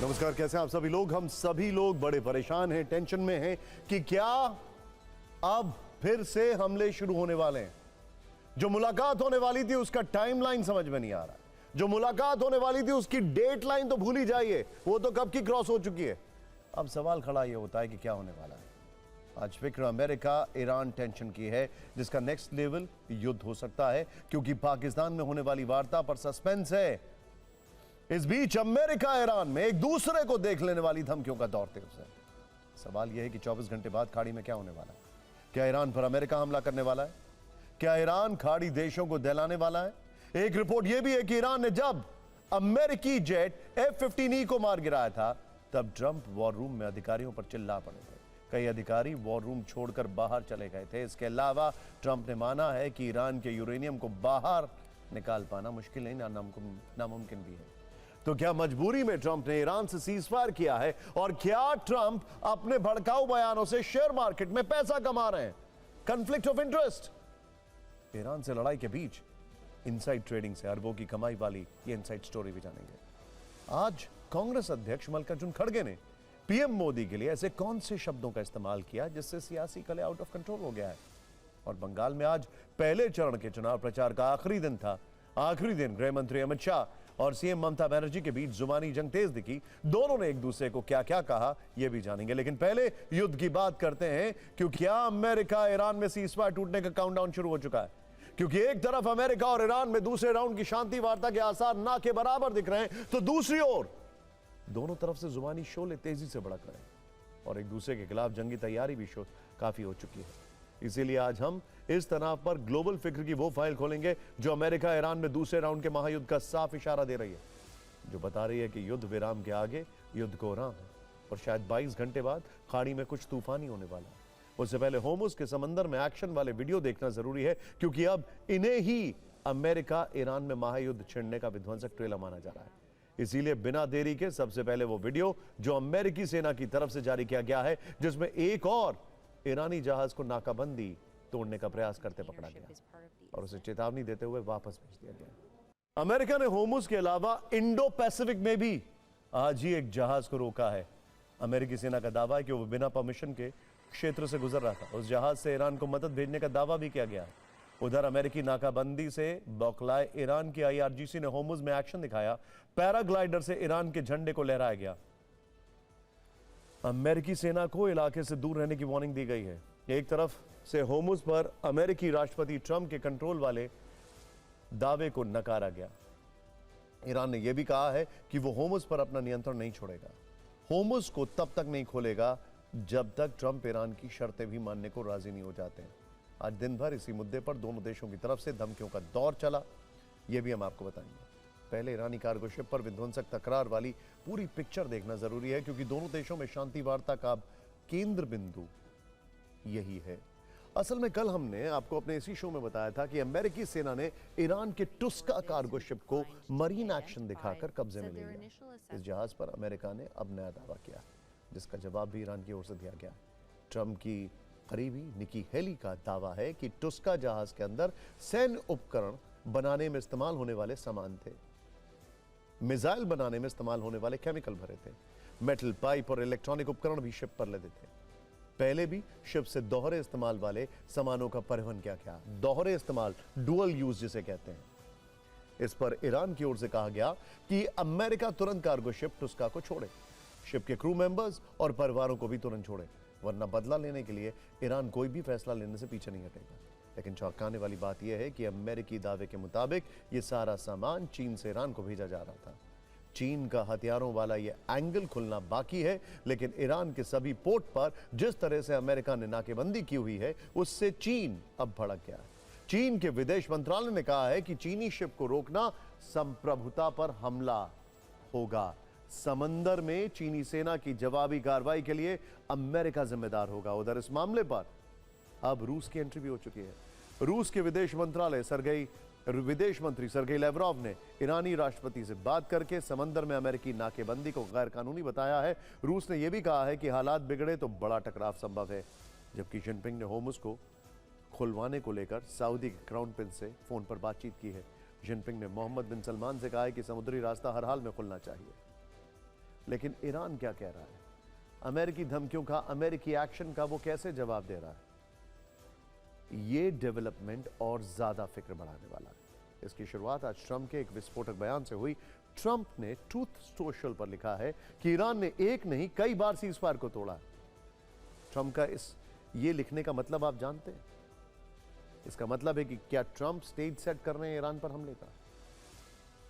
नमस्कार, कैसे हैं आप सभी लोग। हम सभी लोग बड़े परेशान हैं, टेंशन में हैं कि क्या अब फिर से हमले शुरू होने वाले हैं। जो मुलाकात होने वाली थी उसका टाइमलाइन समझ में नहीं आ रहा। जो मुलाकात होने वाली थी उसकी डेट लाइन तो भूल ही जाइए, वो तो कब की क्रॉस हो चुकी है। अब सवाल खड़ा यह होता है कि क्या होने वाला है। आज फिक्र अमेरिका ईरान टेंशन की है, जिसका नेक्स्ट लेवल युद्ध हो सकता है, क्योंकि पाकिस्तान में होने वाली वार्ता पर सस्पेंस है। इस बीच अमेरिका ईरान में एक दूसरे को देख लेने वाली धमकियों का दौर तेज है। सवाल यह है कि 24 घंटे बाद खाड़ी में क्या होने वाला है। क्या ईरान पर अमेरिका हमला करने वाला है? क्या ईरान खाड़ी देशों को दहलाने वाला है? एक रिपोर्ट यह भी है कि ईरान ने जब अमेरिकी जेट F-15E को मार गिराया था, तब ट्रंप वॉर रूम में अधिकारियों पर चिल्ला पड़े थे। कई अधिकारी वॉर रूम छोड़कर बाहर चले गए थे। इसके अलावा ट्रंप ने माना है कि ईरान के यूरेनियम को बाहर निकाल पाना मुश्किल नहीं, नामुमकिन भी है। तो क्या मजबूरी में ट्रंप ने ईरान से सीजफायर किया है? और क्या ट्रंप अपने भड़काऊ बयानों से शेयर मार्केट में पैसा कमा रहे हैं? Conflict of interest. ईरान से लड़ाई के बीच इनसाइड ट्रेडिंग से अरबों की कमाई वाली ये इनसाइड स्टोरी भी जानेंगे। आज कांग्रेस अध्यक्ष मल्लिकार्जुन खड़गे ने पीएम मोदी के लिए ऐसे कौन से शब्दों का इस्तेमाल किया जिससे सियासी कले आउट ऑफ कंट्रोल हो गया है। और बंगाल में आज पहले चरण के चुनाव प्रचार का आखिरी दिन था। आखिरी दिन गृह मंत्री अमित शाह और सीएम ममता बनर्जी के बीच जुबानी जंग तेज दिखी। दोनों ने एक दूसरे को क्या क्या कहा यह भी जानेंगे, लेकिन पहले युद्ध की बात करते हैं। क्योंकि क्या अमेरिका ईरान में सीजफायर टूटने का काउंटडाउन शुरू हो चुका है? क्योंकि एक तरफ अमेरिका और ईरान में दूसरे राउंड की शांति वार्ता के आसार ना के बराबर दिख रहे हैं, तो दूसरी ओर दोनों तरफ से जुबानी शोले तेजी से भड़क रहे हैं और एक दूसरे के खिलाफ जंगी तैयारी भी काफी हो चुकी है। इसीलिए आज हम इस तनाव पर ग्लोबल फिक्र की वो फाइल खोलेंगे जो अमेरिका ईरान में दूसरे राउंड के महायुद्ध का साफ इशारा दे रही है, जो बता रही है कि युद्ध विराम के आगे युद्ध को राम है और शायद 22 घंटे बाद खाड़ी में कुछ तूफानी होने वाला है। उससे पहले होर्मुज के समंदर में एक्शन वाले वीडियो देखना जरूरी है, क्योंकि अब इन्हें ही अमेरिका ईरान में महायुद्ध छिड़ने का विध्वंसक ट्रेलर माना जा रहा है। इसीलिए बिना देरी के सबसे पहले वो वीडियो जो अमेरिकी सेना की तरफ से जारी किया गया है, जिसमें एक और ईरानी जहाज को नाकाबंदी तोड़ने का प्रयास करते पकड़ा गया और उसे चेतावनी देते हुए वापस भेज दिया गया। अमेरिका ने होर्मुज के अलावा इंडो पैसिफिक में भी आज ही एक जहाज को रोका है। अमेरिकी सेना का दावा है कि वो बिना परमिशन के क्षेत्र से गुजर रहा था। उस जहाज से ईरान को मदद भेजने का दावा भी किया गया है। उधर अमेरिकी नाकाबंदी से बौखलाए ईरान की IRGC ने होर्मुज में एक्शन दिखाया। पैराग्लाइडर से ईरान के झंडे को लहराया गया। अमेरिकी सेना को इलाके से दूर रहने की वार्निंग दी गई है। एक तरफ से होर्मुज पर अमेरिकी राष्ट्रपति ट्रंप के कंट्रोल वाले दावे को नकारा गया। ईरान ने यह भी कहा है कि वो होर्मुज पर अपना नियंत्रण नहीं छोड़ेगा। होर्मुज को तब तक नहीं खोलेगा जब तक ट्रंप ईरान की शर्तें भी मानने को राजी नहीं हो जाते हैं। आज दिन भर इसी मुद्दे पर दोनों देशों की तरफ से धमकियों का दौर चला, यह भी हम आपको बताएंगे। पहले ईरानी कार्गो शिप पर विध्वंसक तकरार वाली पूरी पिक्चर देखना जरूरी है, क्योंकि दोनों देशों में शांति वार्ता का केंद्र बिंदु यही है। असल में कल हमने आपको अपने इसी शो में बताया था कि अमेरिकी सेना ने ईरान के टुस्का कार्गो शिप को मरीन एक्शन दिखाकर कब्जे में ले लिया। इस जहाज पर अमेरिका ने अब नया दावा किया, जिसका जवाब भी ईरान की ओर से दिया गया। ट्रंप की करीबी निकी हेली का दावा है कि टुस्का जहाज के अंदर सैन्य उपकरण बनाने में इस्तेमाल होने वाले सामान थे। मिसाइल बनाने में इस्तेमाल होने वाले केमिकल भरे थे। मेटल पाइप और इलेक्ट्रॉनिक उपकरण भी शिप पर लदे थे। पहले भी शिप से दोहरे इस्तेमाल वाले सामानों का परिवहन किया गया। दोहरे इस्तेमाल, डुअल यूज जिसे कहते हैं। इस पर ईरान की ओर से कहा गया कि अमेरिका तुरंत कार्गो शिप टुस्का को छोड़े, शिप के क्रू मेंबर्स और परिवारों को भी तुरंत छोड़े, वरना बदला लेने के लिए ईरान कोई भी फैसला लेने से पीछे नहीं हटेगा। लेकिन चौंकाने वाली बात यह है कि अमेरिकी दावे के मुताबिक यह सारा सामान चीन से ईरान को भेजा जा रहा था। चीन का हथियारों वाला यह एंगल खुलना बाकी है, लेकिन ईरान के सभी पोर्ट पर जिस तरह से अमेरिका ने नाकेबंदी की हुई है, उससे चीन अब भड़क गया है। चीन के विदेश मंत्रालय ने कहा है कि चीनी शिप को रोकना संप्रभुता पर हमला होगा। समंदर में चीनी सेना की जवाबी कार्रवाई के लिए अमेरिका जिम्मेदार होगा। उधर इस मामले पर अब रूस की एंट्री भी हो चुकी है। रूस के विदेश मंत्री सरगेई लेवरोव ने ईरानी राष्ट्रपति से बात करके समंदर में अमेरिकी नाकेबंदी को गैर कानूनी बताया है। रूस ने यह भी कहा है कि हालात बिगड़े तो बड़ा टकराव संभव है। जबकि जिनपिंग ने होर्मुज को खुलवाने को लेकर सऊदी के क्राउन प्रिंस से फोन पर बातचीत की है। जिनपिंग ने मोहम्मद बिन सलमान से कहा है कि समुद्री रास्ता हर हाल में खुलना चाहिए। लेकिन ईरान क्या कह रहा है, अमेरिकी धमकियों का, अमेरिकी एक्शन का वो कैसे जवाब दे रहा है, ये डेवलपमेंट और ज्यादा फिक्र बढ़ाने वाला है। इसकी शुरुआत आज ट्रंप के एक विस्फोटक बयान से हुई। ट्रंप ने ट्रूथ सोशल पर लिखा है कि ईरान ने एक नहीं कई बार सीज़फायर को तोड़ा। ट्रंप का ये लिखने का मतलब आप जानते हैं? इसका मतलब है कि क्या ट्रंप स्टेज सेट कर रहे हैं ईरान पर हमले का?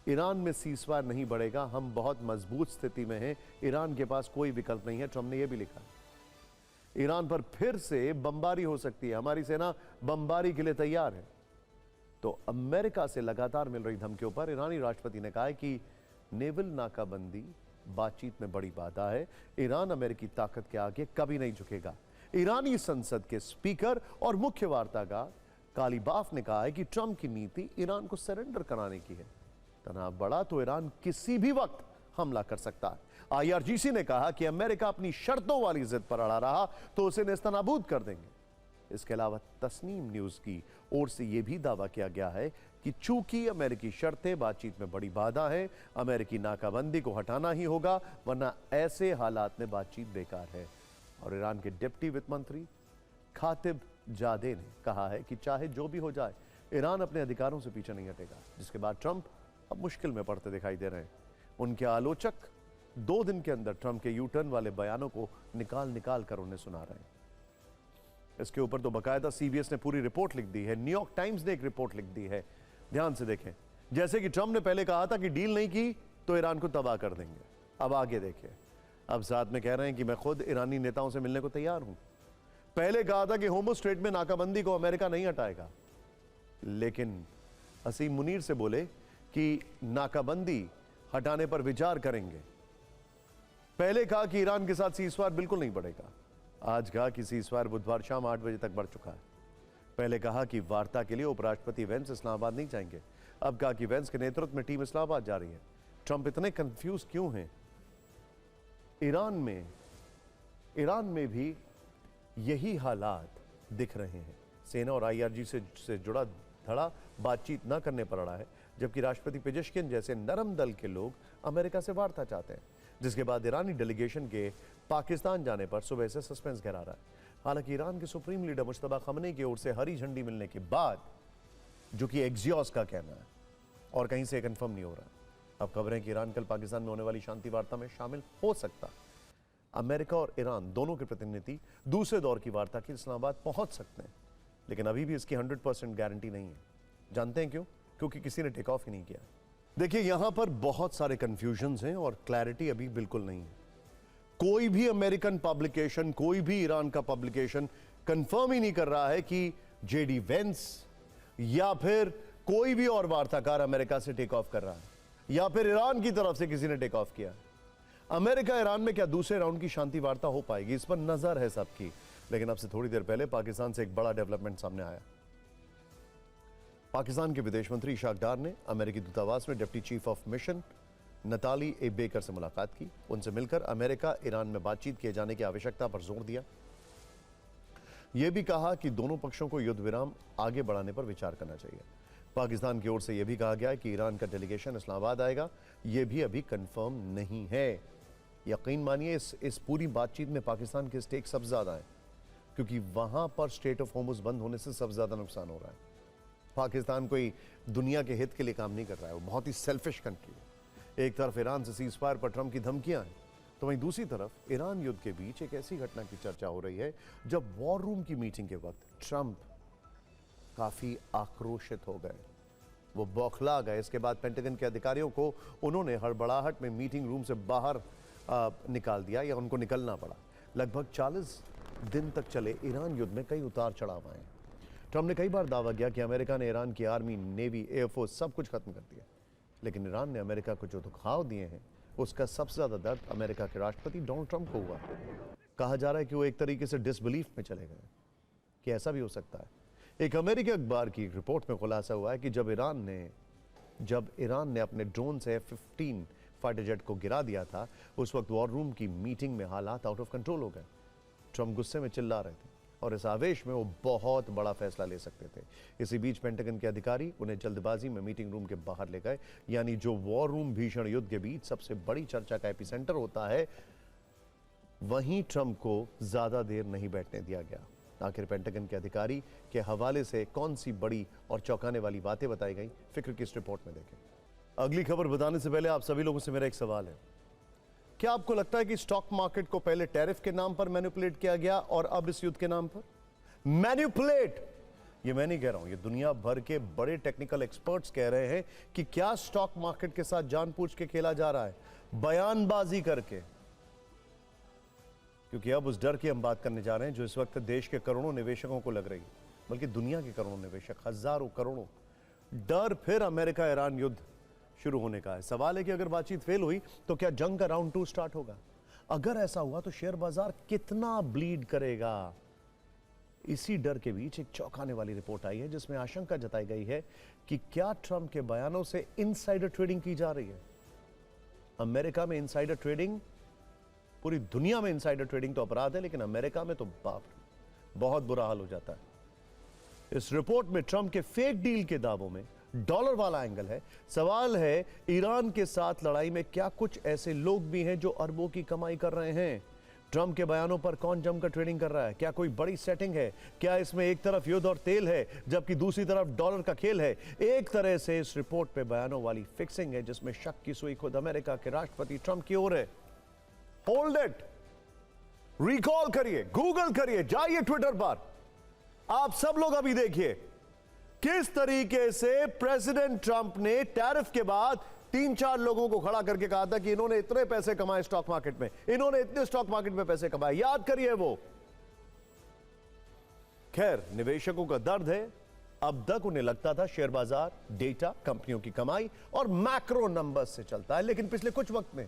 ईरान में सीज़फायर नहीं बढ़ेगा, हम बहुत मजबूत स्थिति में हैं, ईरान के पास कोई विकल्प नहीं है। ट्रंप ने यह भी लिखा, ईरान पर फिर से बमबारी हो सकती है, हमारी सेना बमबारी के लिए तैयार है। तो अमेरिका से लगातार मिल रही धमकियों पर ईरानी राष्ट्रपति ने कहा है कि नेवल नाकाबंदी बातचीत में बड़ी बाधा है, ईरान अमेरिकी ताकत के आगे कभी नहीं झुकेगा। ईरानी संसद के स्पीकर और मुख्य वार्ताकार कालीबाफ ने कहा है कि ट्रंप की नीति ईरान को सरेंडर कराने की है। तनाव बढ़ा तो ईरान किसी भी वक्त हमला कर सकता है। IRGC ने कहा कि अमेरिका अपनी शर्तों वाली जिद पर अड़ा रहा तो उसे नेस्तनाबूद कर देंगे। इसके अलावा तस्नीम न्यूज की ओर से यह भी दावा किया गया है कि चूंकि अमेरिकी शर्तें बातचीत में बड़ी बाधा है, अमेरिकी नाकाबंदी को हटाना ही होगा, वरना ऐसे हालात में बातचीत बेकार है। और ईरान के डिप्टी वित्त मंत्री खातिब जादे ने कहा है कि चाहे जो भी हो जाए, ईरान अपने अधिकारों से पीछे नहीं हटेगा। जिसके बाद ट्रंप अब मुश्किल में पड़ते दिखाई दे रहे हैं। उनके आलोचक 2 दिन के अंदर ट्रंप के यू टर्न वाले बयानों को निकाल निकाल कर उन्हें सुना रहे हैं। इसके ऊपर तो बकायदा CBS ने पूरी रिपोर्ट लिख दी है, न्यूयॉर्क टाइम्स ने एक रिपोर्ट लिख दी है। ध्यान से देखें, जैसे कि ट्रंप ने पहले कहा था कि डील नहीं की तो ईरान को तबाह कर देंगे। अब आगे देखिए, अब साथ में कह रहे हैं कि मैं खुद ईरानी नेताओं से मिलने को तैयार हूं। पहले कहा था कि होमो स्ट्रेट में नाकाबंदी को अमेरिका नहीं हटाएगा, लेकिन असीम मुनीर से बोले कि नाकाबंदी हटाने पर विचार करेंगे। पहले कहा कि ईरान के साथ सीज़फायर बिल्कुल नहीं बढ़ेगा, आज कहा कि सीज़फायर बुधवार शाम 8 बजे तक बढ़ चुका है। पहले कहा कि वार्ता के लिए उपराष्ट्रपति वेंस इस्लामाबाद नहीं जाएंगे, अब कहा कि वेंस के नेतृत्व में टीम इस्लामाबाद जा रही है। ट्रंप इतने कंफ्यूज क्यों हैं? ईरान में भी यही हालात दिख रहे हैं। सेना और IRGC से जुड़ा धड़ा बातचीत न करने पर अड़ा है, जबकि राष्ट्रपति पेजेश्किन जैसे नरम दल के लोग अमेरिका से वार्ता चाहते हैं। जिसके बाद ईरानी डेलीगेशन के पाकिस्तान जाने पर सुबह से सस्पेंस गहरा रहा है। हालांकि ईरान के सुप्रीम लीडर मुश्तबा खमनी की ओर से हरी झंडी मिलने के बाद, जो कि एक्सियोस का कहना है और कहीं से कंफर्म नहीं हो रहा, अब खबरें कि ईरान कल पाकिस्तान में होने वाली शांति वार्ता में शामिल हो सकता। अमेरिका और ईरान दोनों के प्रतिनिधि दूसरे दौर की वार्ता के इस्लामाबाद पहुंच सकते हैं, लेकिन अभी भी इसकी 100% गारंटी नहीं है। जानते हैं क्यों? क्योंकि किसी ने टेक ऑफ ही नहीं किया। देखिए, यहां पर बहुत सारे कंफ्यूजन्स हैं और क्लैरिटी अभी बिल्कुल नहीं है। कोई भी अमेरिकन पब्लिकेशन, कोई भी ईरान का पब्लिकेशन कंफर्म ही नहीं कर रहा है कि JD वेंस या फिर कोई भी और वार्ताकार अमेरिका से टेक ऑफ कर रहा है, या फिर ईरान की तरफ से किसी ने टेक ऑफ किया। अमेरिका ईरान में क्या दूसरे राउंड की शांति वार्ता हो पाएगी, इस पर नजर है सबकी। लेकिन अब से थोड़ी देर पहले पाकिस्तान से एक बड़ा डेवलपमेंट सामने आया। पाकिस्तान के विदेश मंत्री इशाक डार ने अमेरिकी दूतावास में deputy chief of mission Natalie A baker से मुलाकात की। उनसे मिलकर अमेरिका ईरान में बातचीत किए जाने की आवश्यकता पर जोर दिया। यह भी कहा कि दोनों पक्षों को युद्ध विराम आगे बढ़ाने पर विचार करना चाहिए। पाकिस्तान की ओर से यह भी कहा गया है कि ईरान का डेलीगेशन इस्लामाबाद आएगा, यह भी अभी कंफर्म नहीं है। यकीन मानिए, इस पूरी बातचीत में पाकिस्तान के स्टेक सबसे ज्यादा है, क्योंकि वहां पर स्ट्रेट ऑफ होर्मुज बंद होने से सबसे ज्यादा नुकसान हो रहा है। पाकिस्तान कोई दुनिया के हित के लिए काम नहीं कर रहा है, वो बहुत ही सेल्फिश कंट्री है। एक तरफ ईरान से सीज़फायर पर ट्रंप की धमकियां हैं, तो वहीं दूसरी तरफ ईरान युद्ध के बीच एक ऐसी घटना की चर्चा हो रही है जब वॉर रूम की मीटिंग के वक्त ट्रंप काफी आक्रोशित हो गए, वो बौखला गए। इसके बाद पेंटागन के अधिकारियों को उन्होंने हड़बड़ाहट में मीटिंग रूम से बाहर निकाल दिया या उनको निकलना पड़ा। लगभग 40 दिन तक चले ईरान युद्ध में कई उतार चढ़ाव आए। ट्रंप ने कई बार दावा किया कि अमेरिका ने ईरान की आर्मी, नेवी, एयरफोर्स सब कुछ खत्म कर दिया, लेकिन ईरान ने अमेरिका को जो दुखाव दिए हैं उसका सबसे ज्यादा दर्द अमेरिका के राष्ट्रपति डोनाल्ड ट्रंप को हुआ। कहा जा रहा है कि वो एक तरीके से डिसबिलीफ में चले गए कि ऐसा भी हो सकता है। एक अमेरिकी अखबार की रिपोर्ट में खुलासा हुआ है कि जब ईरान ने अपने ड्रोन से F-15 फाइटर जेट को गिरा दिया था, उस वक्त वॉर रूम की मीटिंग में हालात आउट ऑफ कंट्रोल हो गए। ट्रंप गुस्से में चिल्ला रहे थे, और इस आवेश में वो बहुत बड़ा फैसला ले सकते थे। इसी बीच पेंटागन के अधिकारी उन्हें जल्दबाजी में मीटिंग रूम के बाहर ले गए, यानी जो वॉर रूम भीषण युद्ध के बीच सबसे बड़ी चर्चा का एपिसेंटर होता है, वहीं ट्रंप को ज्यादा देर नहीं बैठने दिया गया। आखिर पेंटागन के अधिकारी के हवाले से कौन सी बड़ी और चौंकाने वाली बातें बताई गई, फिक्र की इस रिपोर्ट में देखें। अगली खबर बताने से पहले आप सभी लोगों से मेरा एक सवाल है, क्या आपको लगता है कि स्टॉक मार्केट को पहले टैरिफ के नाम पर मैनिपुलेट किया गया और अब इस युद्ध के नाम पर? मैनिपुलेट, ये मैं नहीं कह रहा हूं, ये दुनिया भर के बड़े टेक्निकल एक्सपर्ट्स कह रहे हैं कि क्या स्टॉक मार्केट के साथ जानबूझ के खेला जा रहा है, बयानबाजी करके। क्योंकि अब उस डर की हम बात करने जा रहे हैं जो इस वक्त देश के करोड़ों निवेशकों को लग रही है, बल्कि दुनिया के करोड़ों निवेशक, हजारों करोड़ों। डर फिर अमेरिका ईरान युद्ध शुरू होने का है। सवाल है कि अगर बातचीत फेल हुई तो क्या जंग का राउंड 2 स्टार्ट होगा? अगर ऐसा हुआ तो शेयर बाजार कितना ब्लीड करेगा? इसी डर के बीच एक चौंकाने वाली रिपोर्ट आई है जिसमें आशंका जताई गई है कि क्या ट्रंप के बयानों से इनसाइडर ट्रेडिंग की जा रही है। अमेरिका में इनसाइडर ट्रेडिंग, पूरी दुनिया में इनसाइडर ट्रेडिंग तो अपराध है, लेकिन अमेरिका में तो बाप रे, बहुत बुरा हाल हो जाता है। इस रिपोर्ट में ट्रंप के फेक डील के दावों में डॉलर वाला एंगल है। सवाल है, ईरान के साथ लड़ाई में क्या कुछ ऐसे लोग भी हैं जो अरबों की कमाई कर रहे हैं? ट्रंप के बयानों पर कौन जमकर ट्रेडिंग कर रहा है? क्या कोई बड़ी सेटिंग है? क्या इसमें एक तरफ युद्ध और तेल है जबकि दूसरी तरफ डॉलर का खेल है? एक तरह से इस रिपोर्ट पे बयानों वाली फिक्सिंग है जिसमें शक की सुई खुद अमेरिका के राष्ट्रपति ट्रंप की ओर है। होल्ड इट, रिकॉल करिए, गूगल करिए, जाइए ट्विटर पर, आप सब लोग अभी देखिए किस तरीके से प्रेसिडेंट ट्रंप ने टैरिफ के बाद 3-4 लोगों को खड़ा करके कहा था कि इन्होंने इतने पैसे कमाए स्टॉक मार्केट में, इन्होंने इतने स्टॉक मार्केट में पैसे कमाए, याद करिए वो। खैर, निवेशकों का दर्द है, अब तक उन्हें लगता था शेयर बाजार डेटा, कंपनियों की कमाई और मैक्रो नंबर्स से चलता है, लेकिन पिछले कुछ वक्त में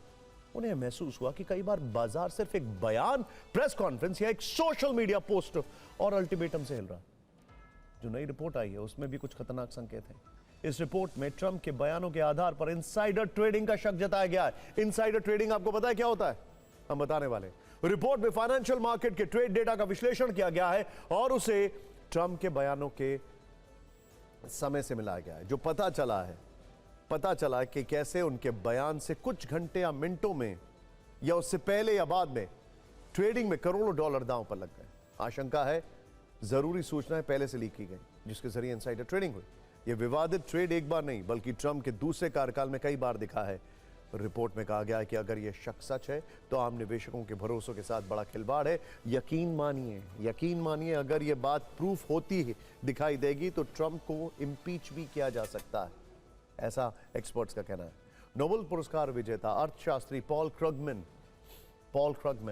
उन्हें महसूस हुआ कि कई बार बाजार सिर्फ एक बयान, प्रेस कॉन्फ्रेंस या एक सोशल मीडिया पोस्ट और अल्टीमेटम से हिल रहा। जो नई रिपोर्ट आई है उसमें भी कुछ खतरनाक संकेत हैं। इस रिपोर्ट में ट्रंप के बयानों के आधार पर इनसाइडर ट्रेडिंग का शक जताया गया है। इनसाइडर ट्रेडिंग आपको पता है क्या होता है? हम बताने वाले। रिपोर्ट में फाइनेंशियल मार्केट के ट्रेड डेटा का विश्लेषण किया गया है और उसे ट्रंप के बयानों के समय से मिलाया गया है। जो पता चला कि कैसे उनके बयान से कुछ घंटे या मिनटों में या उससे पहले या बाद में ट्रेडिंग में करोड़ों डॉलर दांव पर लग गए। आशंका है जरूरी सूचनाएं पहले से लीक की गई जिसके जरिए इनसाइडर ट्रेडिंग हुई। यह विवादित ट्रेड एक बार नहीं बल्कि ट्रंप के दूसरे कार्यकाल में कई बार दिखा है। रिपोर्ट में कहा गया है कि अगर यह शक सच है तो आम निवेशकों के भरोसों के साथ बड़ा खिलवाड़ है। यकीन मानिए अगर यह बात प्रूफ होती है, दिखाई देगी तो ट्रंप को इम्पीच भी किया जा सकता है, ऐसा एक्सपर्ट्स का कहना है। नोबेल पुरस्कार विजेता अर्थशास्त्री पॉल क्रुगमैन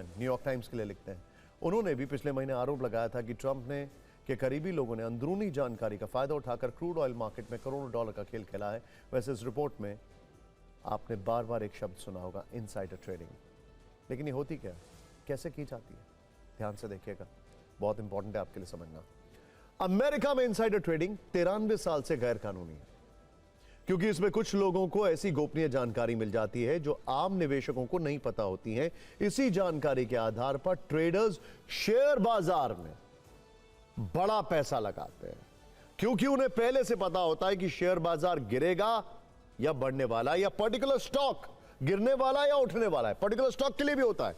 न्यूयॉर्क टाइम्स के लिए लिखते हैं। उन्होंने भी पिछले महीने आरोप लगाया था कि ट्रंप ने के करीबी लोगों ने अंदरूनी जानकारी का फायदा उठाकर क्रूड ऑयल मार्केट में करोड़ों डॉलर का खेल खेला है। वैसे इस रिपोर्ट में आपने बार बार एक शब्द सुना होगा, इनसाइडर ट्रेडिंग। लेकिन ये होती क्या है, कैसे की जाती है? ध्यान से देखिएगा, बहुत इंपॉर्टेंट है आपके लिए समझना। अमेरिका में इनसाइडर ट्रेडिंग 93 साल से गैर कानूनी है, क्योंकि इसमें कुछ लोगों को ऐसी गोपनीय जानकारी मिल जाती है जो आम निवेशकों को नहीं पता होती है। इसी जानकारी के आधार पर ट्रेडर्स शेयर बाजार में बड़ा पैसा लगाते हैं, क्योंकि उन्हें पहले से पता होता है कि शेयर बाजार गिरेगा या बढ़ने वाला है, या पर्टिकुलर स्टॉक गिरने वाला है या उठने वाला है। पर्टिकुलर स्टॉक के लिए भी होता है।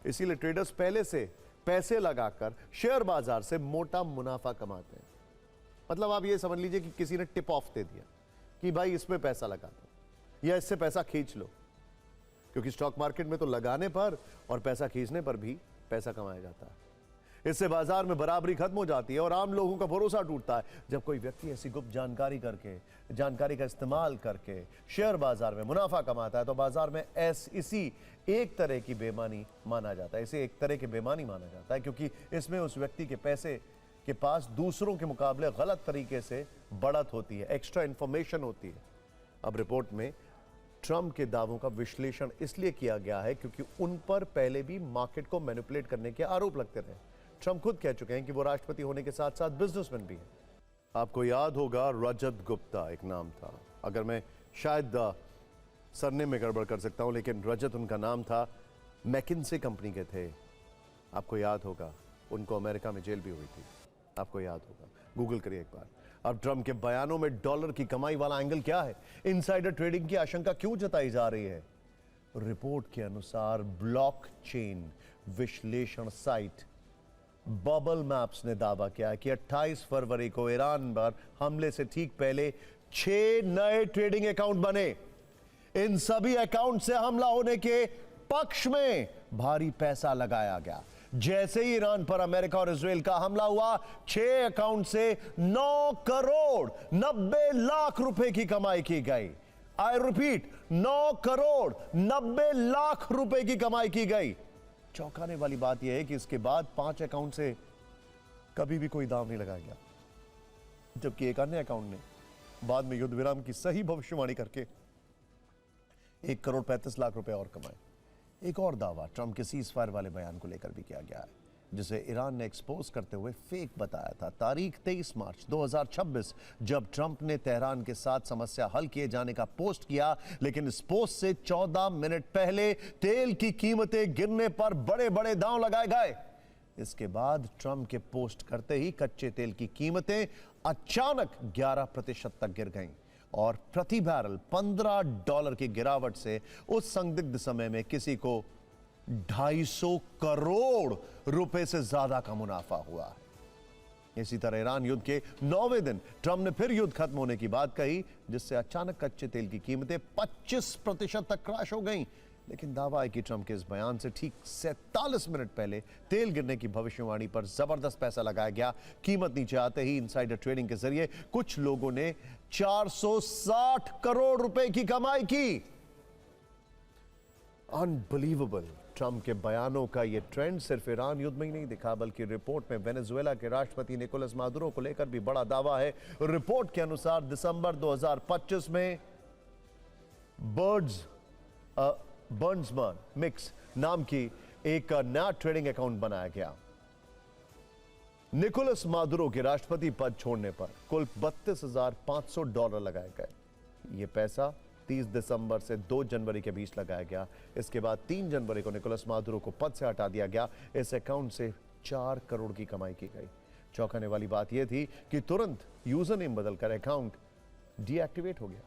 इसीलिए ट्रेडर्स पहले से पैसे लगाकर शेयर बाजार से मोटा मुनाफा कमाते हैं। मतलब आप ये समझ लीजिए कि किसी ने टिप ऑफ दे दिया कि भाई इसमें पैसा लगा दो या इससे पैसा खींच लो, क्योंकि स्टॉक मार्केट में तो लगाने पर और पैसा खींचने पर भी पैसा कमाया जाता है। इससे बाजार में बराबरी खत्म हो जाती है और आम लोगों का भरोसा टूटता है। जब कोई व्यक्ति ऐसी गुप्त जानकारी का इस्तेमाल करके शेयर बाजार में मुनाफा कमाता है तो बाजार में इसी एक तरह की बेईमानी माना जाता है। इसे एक तरह की बेईमानी माना जाता है क्योंकि इसमें उस व्यक्ति के पैसे के पास दूसरों के मुकाबले गलत तरीके से बढ़त होती है, एक्स्ट्रा इंफॉर्मेशन होती है। अब रिपोर्ट में ट्रंप के दावों का विश्लेषण इसलिए किया गया है क्योंकि उन पर पहले भी मार्केट को मैनिपुलेट करने के आरोप लगते रहे। ट्रंप खुद कह चुके हैं कि वो राष्ट्रपति होने के साथ साथ बिजनेसमैन भी हैं। आपको याद होगा, रजत गुप्ता एक नाम था। अगर मैं शायद सरनेम में गड़बड़ कर सकता हूं, लेकिन रजत उनका नाम था। मैकिन्से कंपनी के थे, आपको याद होगा। उनको अमेरिका में जेल भी हुई थी, आपको याद होगा, गूगल करिए एक बार। अब ट्रंप के बयानों में डॉलर की कमाई वाला एंगल क्या है? इनसाइडर ट्रेडिंग की आशंका क्यों जताई जा रही है? रिपोर्ट के अनुसार ब्लॉकचेन विश्लेषण साइट बबल मैप्स ने दावा किया कि 28 फरवरी को ईरान पर हमले से ठीक पहले 6 नए ट्रेडिंग अकाउंट बने। इन सभी अकाउंट से हमला होने के पक्ष में भारी पैसा लगाया गया। जैसे ही ईरान पर अमेरिका और इजराइल का हमला हुआ, 6 अकाउंट से 9 करोड़ 90 लाख रुपए की कमाई की गई। आई रिपीट, 9 करोड़ 90 लाख रुपए की कमाई की गई। चौंकाने वाली बात यह है कि इसके बाद 5 अकाउंट से कभी भी कोई दांव नहीं लगाया गया, जबकि एक अन्य अकाउंट ने बाद में युद्ध विराम की सही भविष्यवाणी करके 1 करोड़ 35 लाख रुपए और कमाए। एक और दावा ट्रंप के सीज फायर वाले बयान को लेकर भी किया गया है, जिसे ईरान ने एक्सपोज करते हुए फेक बताया था। तारीख 23 मार्च 2026 जब ट्रंप ने तेहरान के साथ समस्या हल किए जाने का पोस्ट किया, लेकिन इस पोस्ट से 14 मिनट पहले तेल की कीमतें गिरने पर बड़े बड़े दांव लगाए गए। इसके बाद ट्रंप के पोस्ट करते ही कच्चे तेल की कीमतें अचानक 11% तक गिर गईं और प्रति बैरल $15 की गिरावट से उस संदिग्ध समय में किसी को 250 करोड़ रुपए से ज्यादा का मुनाफा हुआ है। इसी तरह ईरान युद्ध के 9वें दिन ट्रंप ने फिर युद्ध खत्म होने की बात कही, जिससे अचानक कच्चे तेल की कीमतें 25% तक क्रैश हो गईं। लेकिन दावा है कि ट्रंप के इस बयान से ठीक 47 मिनट पहले तेल गिरने की भविष्यवाणी पर जबरदस्त पैसा लगाया गया। कीमत नीचे आते ही इनसाइडर ट्रेडिंग के जरिए कुछ लोगों ने 460 करोड़ रुपए की कमाई की। अनबिलीवेबल। ट्रंप के बयानों का यह ट्रेंड सिर्फ ईरान युद्ध में ही नहीं दिखा, बल्कि रिपोर्ट में वेनेजुएला के राष्ट्रपति निकोलस मादुरो को लेकर भी बड़ा दावा है। रिपोर्ट के अनुसार दिसंबर 2025 में बर्न्समैन मिक्स नाम की एक नया ट्रेडिंग अकाउंट बनाया गया। निकोलस मादुरो के राष्ट्रपति पद छोड़ने पर कुल $32,500 लगाए गए। यह पैसा 30 दिसंबर से 2 जनवरी के बीच लगाया गया। इसके बाद 3 जनवरी को निकोलस मादुरो को पद से हटा दिया गया। इस अकाउंट से 4 करोड़ की कमाई की गई। चौंकाने वाली बात यह थी कि तुरंत यूजर नेम बदलकर अकाउंट डीएक्टिवेट हो गया।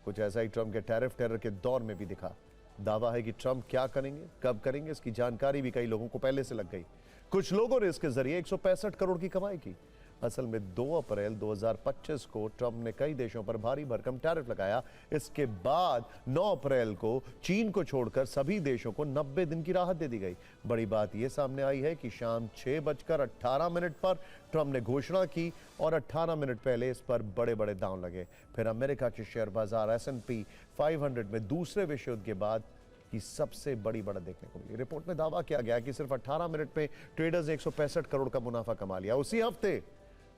कुछ ऐसा ही ट्रंप के टैरिफ टेरर के दौर में भी दिखा। दावा है कि ट्रंप क्या करेंगे, कब करेंगे, इसकी जानकारी भी कई लोगों को पहले से लग गई। कुछ लोगों ने इसके जरिए 165 करोड़ की कमाई की। असल में 2 अप्रैल 2025 को ट्रंप ने कई देशों पर भारी भरकम टैरिफ लगाया। इसके बाद 9 अप्रैल को चीन को छोड़कर सभी देशों को 90 दिन की राहत दे दी गई। बड़ी बात यह सामने आई है कि शाम 6:18 पर ट्रंप ने घोषणा की और 18 मिनट पहले इस पर बड़े बड़े दांव लगे। फिर अमेरिका के शेयर बाजार S&P 500 में दूसरे विश्व युद्ध के बाद की सबसे बड़ी बढ़त देखने को मिली। रिपोर्ट में दावा किया गया कि सिर्फ 18 मिनट में ट्रेडर्स ने 165 करोड़ का मुनाफा कमा लिया। उसी हफ्ते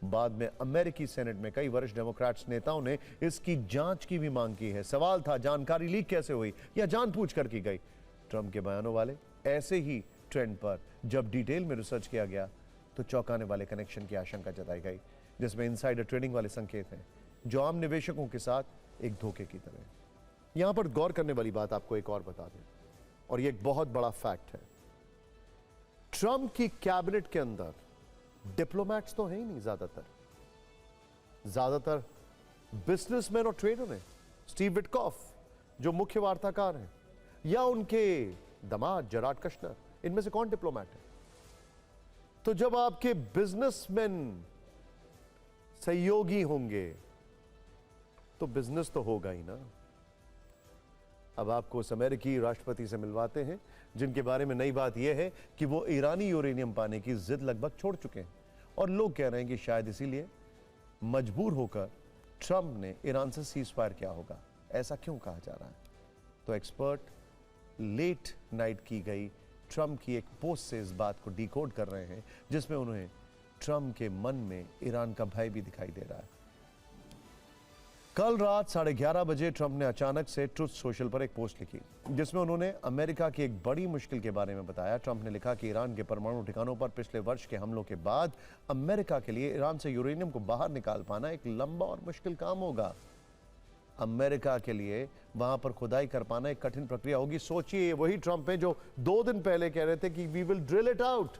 बाद में अमेरिकी सेनेट में कई वरिष्ठ डेमोक्रेट्स नेताओं ने इसकी जांच की भी मांग की है। सवाल था, जानकारी लीक कैसे हुई या जानबूझकर की गई? ट्रंप के बयानों वाले ऐसे ही ट्रेंड पर जब डिटेल में रिसर्च किया गया तो चौंकाने वाले कनेक्शन की आशंका जताई गई, जिसमें इनसाइडर ट्रेडिंग वाले संकेत हैं जो आम निवेशकों के साथ एक धोखे की तरह है। यहां पर गौर करने वाली बात आपको एक और बता दें, और यह एक बहुत बड़ा फैक्ट है। ट्रंप की कैबिनेट के अंदर डिप्लोमैट्स तो है ही नहीं, ज्यादातर बिजनेसमैन और ट्रेडर हैं। स्टीव विटकॉफ जो मुख्य वार्ताकार हैं, या उनके दामाद जेराड कश्नर, इनमें से कौन डिप्लोमैट है? तो जब आपके बिजनेसमैन सहयोगी होंगे तो बिजनेस तो होगा ही ना। अब आपको उस अमेरिकी राष्ट्रपति से मिलवाते हैं जिनके बारे में नई बात यह है कि वो ईरानी यूरेनियम पाने की जिद लगभग छोड़ चुके हैं, और लोग कह रहे हैं कि शायद इसीलिए मजबूर होकर ट्रंप ने ईरान से सीज फायर किया होगा। ऐसा क्यों कहा जा रहा है? तो एक्सपर्ट लेट नाइट की गई ट्रंप की एक पोस्ट से इस बात को डिकोड कर रहे हैं, जिसमें उन्हें ट्रंप के मन में ईरान का भय भी दिखाई दे रहा है। कल रात 11:30 बजे ट्रंप ने अचानक से ट्रुथ सोशल पर एक पोस्ट लिखी, जिसमें उन्होंने अमेरिका की एक बड़ी मुश्किल के बारे में बताया। ट्रंप ने लिखा कि ईरान के परमाणु ठिकानों पर पिछले वर्ष के हमलों के बाद अमेरिका के लिए ईरान से यूरेनियम को बाहर निकाल पाना एक लंबा और मुश्किल काम होगा। अमेरिका के लिए वहां पर खुदाई कर पाना एक कठिन प्रक्रिया होगी। सोचिए, वही ट्रंप है जो 2 दिन पहले कह रहे थे कि we will drill it out.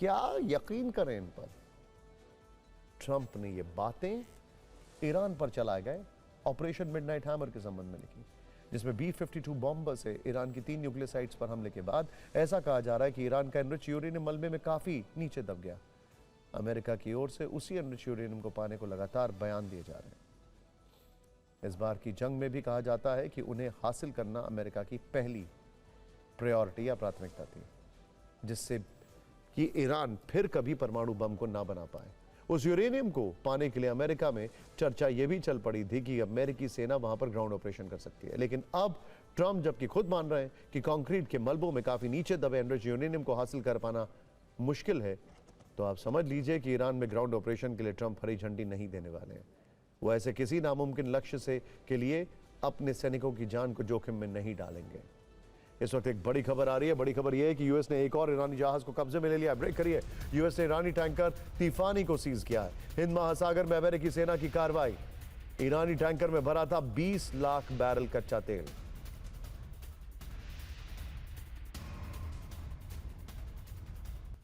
क्या यकीन करें इन पर? ट्रंप ने ये बातें ईरान पर चलाए गए ऑपरेशन मिडनाइट हैमर के संबंध में लिखी, जिसमें B-52 बॉम्बर से ईरान की 3 न्यूक्लियर साइट्स पर हमले के बाद ऐसा कहा जा रहा है कि ईरान का एनरिच यूरेनियम मलबे में काफी नीचे दब गया। अमेरिका की ओर से उसी एनरिच यूरेनियम को पाने को लगातार बयान दिए जा रहे हैं। इस बार की जंग में भी कहा जाता है कि उन्हें हासिल करना अमेरिका की पहली प्रायोरिटी या प्राथमिकता थी, जिससे कि ईरान फिर कभी परमाणु बम को ना बना पाए। उस यूरेनियम को पाने के लिए अमेरिका में चर्चा यह भी चल पड़ी थी कि अमेरिकी सेना वहां पर ग्राउंड ऑपरेशन कर सकती है। लेकिन अब ट्रंप जबकि खुद मान रहे हैं कि कंक्रीट के मलबों में काफी नीचे दबे एनरिच यूरेनियम को हासिल कर पाना मुश्किल है, तो आप समझ लीजिए कि ईरान में ग्राउंड ऑपरेशन के लिए ट्रंप हरी झंडी नहीं देने वाले हैं। वो ऐसे किसी नामुमकिन लक्ष्य से के लिए अपने सैनिकों की जान को जोखिम में नहीं डालेंगे। इस वक्त एक बड़ी खबर आ रही है। बड़ी खबर यह है कि यूएस ने एक और ईरानी जहाज को कब्जे में ले लिया। ब्रेक करिए। यूएस ने ईरानी टैंकर तीफानी को सीज किया है। हिंद महासागर में अमेरिकी सेना की कार्रवाई। ईरानी टैंकर में भरा था 20 लाख बैरल कच्चा तेल।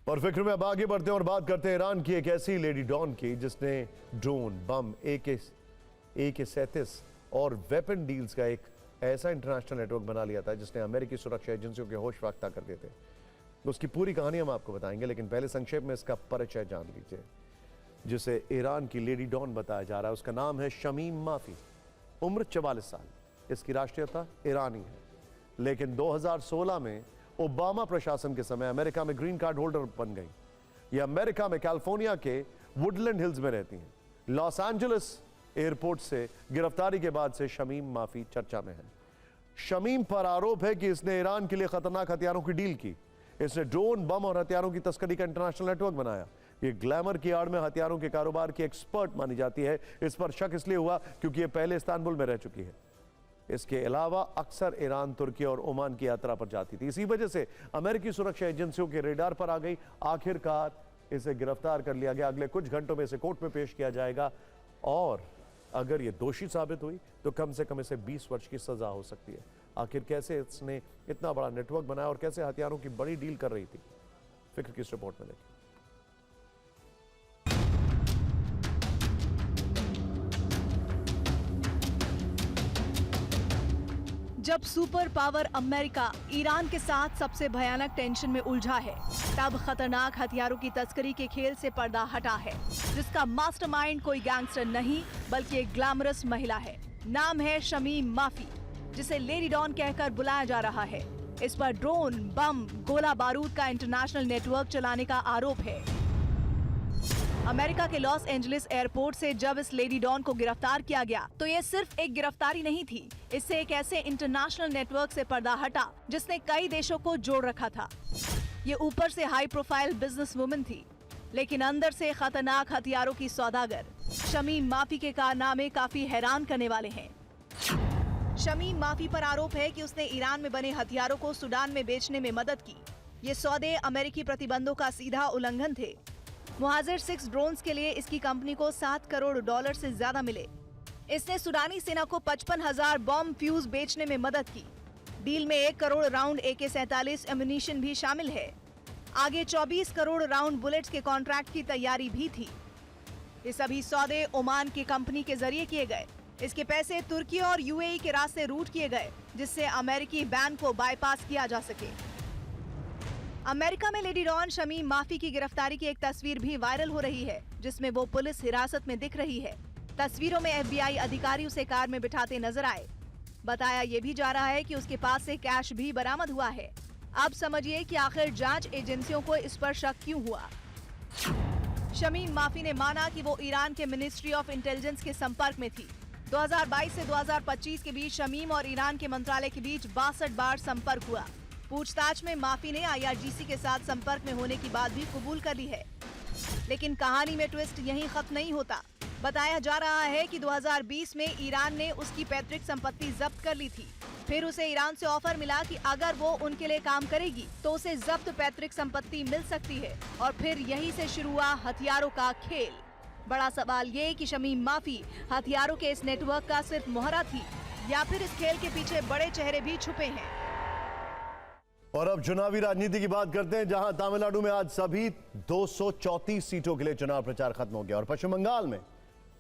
और फिक्र में अब आगे बढ़ते हैं और बात करते हैं ईरान की एक ऐसी लेडी डॉन की जिसने ड्रोन, बम, AK-47 और वेपन डील्स का एक ऐसा इंटरनेशनल नेटवर्क बना लिया था जिसने अमेरिकी सुरक्षा एजेंसियों के होश फाख्ता कर दिए थे। उसकी पूरी कहानी हम आपको बताएंगे, लेकिन पहले संक्षेप में इसका परिचय जान लीजिए। जिसे ईरान की लेडी डॉन बताया जा रहा है उसका नाम है शमीम माफी। उम्र 44 साल। इसकी राष्ट्रीयता ईरानी है, लेकिन 2016 में ओबामा प्रशासन के समय अमेरिका में ग्रीन कार्ड होल्डर बन गई। यह अमेरिका में कैलिफोर्निया के वुडलैंड हिल्स में रहती हैं। लॉस एंजलिस एयरपोर्ट से गिरफ्तारी के बाद से शमीम माफी चर्चा में है। शमीम पर आरोप है कि इसने ईरान के लिए खतरनाक हथियारों की डील की। इसने ड्रोन, बम और हथियारों की तस्करी का इंटरनेशनल नेटवर्क बनाया। ये ग्लैमर की आड़ में हथियारों के कारोबार की एक्सपर्ट मानी जाती है। इस पर शक इसलिए हुआ क्योंकि ये पहले इस्तांबुल में रह चुकी है। इसके अलावा अक्सर ईरान, तुर्की और ओमान की यात्रा पर जाती थी। इसी वजह से अमेरिकी सुरक्षा एजेंसियों के रेडार पर आ गई। आखिरकार इसे गिरफ्तार कर लिया गया। अगले कुछ घंटों में इसे कोर्ट में पेश किया जाएगा और अगर ये दोषी साबित हुई तो कम से कम इसे 20 वर्ष की सजा हो सकती है। आखिर कैसे इसने इतना बड़ा नेटवर्क बनाया और कैसे हथियारों की बड़ी डील कर रही थी, फिक्र की इस रिपोर्ट में देखिए। जब सुपर पावर अमेरिका ईरान के साथ सबसे भयानक टेंशन में उलझा है, तब खतरनाक हथियारों की तस्करी के खेल से पर्दा हटा है, जिसका मास्टरमाइंड कोई गैंगस्टर नहीं बल्कि एक ग्लैमरस महिला है। नाम है शमीम माफी, जिसे लेडी डॉन कहकर बुलाया जा रहा है। इस पर ड्रोन, बम, गोला बारूद का इंटरनेशनल नेटवर्क चलाने का आरोप है। अमेरिका के लॉस एंजलिस एयरपोर्ट से जब इस लेडी डॉन को गिरफ्तार किया गया तो ये सिर्फ एक गिरफ्तारी नहीं थी। इससे एक ऐसे इंटरनेशनल नेटवर्क से पर्दा हटा जिसने कई देशों को जोड़ रखा था। ये ऊपर से हाई प्रोफाइल बिजनेस वुमन थी, लेकिन अंदर से खतरनाक हथियारों की सौदागर। शमीम माफी के कारनामे काफी हैरान करने वाले हैं। शमीम माफी पर आरोप है कि उसने ईरान में बने हथियारों को सूडान में बेचने में मदद की। ये सौदे अमेरिकी प्रतिबंधों का सीधा उल्लंघन थे। मुहाजिर 6 ड्रोन्स के लिए इसकी कंपनी को $7 करोड़ से ज्यादा मिले। इसने सूडानी सेना को 55,000 बॉम्ब फ्यूज बेचने में मदद की। डील में 1 करोड़ राउंड AK-47 एम्युनिशन भी शामिल है। आगे 24 करोड़ राउंड बुलेट्स के कॉन्ट्रैक्ट की तैयारी भी थी। ये सभी सौदे ओमान की कंपनी के जरिए किए गए। इसके पैसे तुर्की और UAE के रास्ते रूट किए गए, जिससे अमेरिकी बैन को बाईपास किया जा सके। अमेरिका में लेडी डॉन शमीम माफी की गिरफ्तारी की एक तस्वीर भी वायरल हो रही है, जिसमें वो पुलिस हिरासत में दिख रही है। तस्वीरों में FBI अधिकारी उसे कार में बिठाते नजर आए। बताया ये भी जा रहा है कि उसके पास से कैश भी बरामद हुआ है। अब समझिए कि आखिर जांच एजेंसियों को इस पर शक क्यों हुआ। शमीम माफी ने माना कि वो ईरान के मिनिस्ट्री ऑफ इंटेलिजेंस के संपर्क में थी। 2022 से 2025 के बीच शमीम और ईरान के मंत्रालय के बीच 62 बार संपर्क हुआ। पूछताछ में माफी ने IRGC के साथ संपर्क में होने की बात भी कबूल कर ली है। लेकिन कहानी में ट्विस्ट यहीं खत्म नहीं होता। बताया जा रहा है कि 2020 में ईरान ने उसकी पैतृक संपत्ति जब्त कर ली थी। फिर उसे ईरान से ऑफर मिला कि अगर वो उनके लिए काम करेगी तो उसे जब्त पैतृक संपत्ति मिल सकती है। और फिर यहीं से शुरू हुआ हथियारों का खेल। बड़ा सवाल ये कि शमीम माफी हथियारों के इस नेटवर्क का सिर्फ मोहरा थी या फिर इस खेल के पीछे बड़े चेहरे भी छुपे हैं। और अब चुनावी राजनीति की बात करते हैं, जहां तमिलनाडु में आज सभी 234 सीटों के लिए चुनाव प्रचार खत्म हो गया और पश्चिम बंगाल में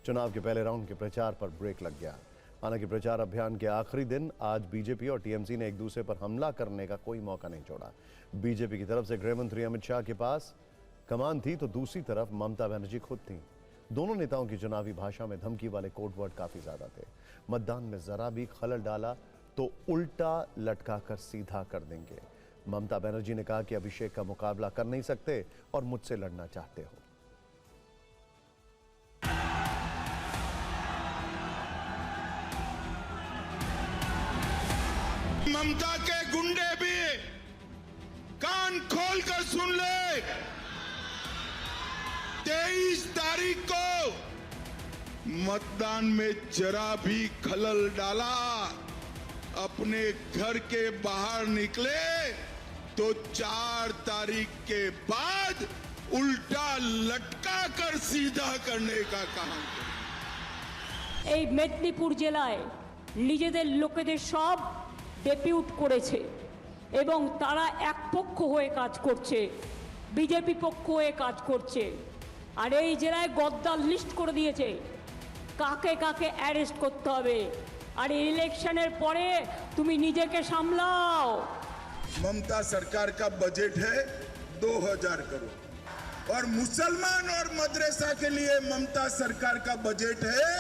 चुनाव के पहले राउंड के प्रचार पर ब्रेक लग गया। हालांकि प्रचार अभियान के आखिरी दिन आज बीजेपी और टीएमसी ने एक दूसरे पर हमला करने का कोई मौका नहीं छोड़ा। बीजेपी की तरफ से गृह मंत्री अमित शाह के पास कमान थी तो दूसरी तरफ ममता बनर्जी खुद थी। दोनों नेताओं की चुनावी भाषा में धमकी वाले कोड वर्ड काफी ज्यादा थे। मतदान में जरा भी खलल डाला तो उल्टा लटका कर सीधा कर देंगे। ममता बनर्जी ने कहा कि अभिषेक का मुकाबला कर नहीं सकते और मुझसे लड़ना चाहते हो। ममता के गुंडे भी कान खोल कर सुन ले, 23 तारीख को मतदान में जरा भी खलल डाला, अपने घर के बाहर निकले तो 4 तारीख के बाद उल्टा लटका कर सीधा करने का काम करें। এই মেদিনীপুর জেলায় নিজেদের লোকেদের সব ডেপিউট করেছে এবং তারা এক পক্ষ হয়ে কাজ করছে, বিজেপি পক্ষ হয়ে কাজ করছে। আর এই জেলায় গদ্দার লিস্ট করে দিয়েছে কাকে কাকে অ্যারেস্ট করতে হবে। আর ইলেকশনের পরে তুমি নিজেকে সামলাও। ममता सरकार का बजट है 2000 करोड़ और मुसलमान और मदरसा के लिए ममता सरकार का बजट है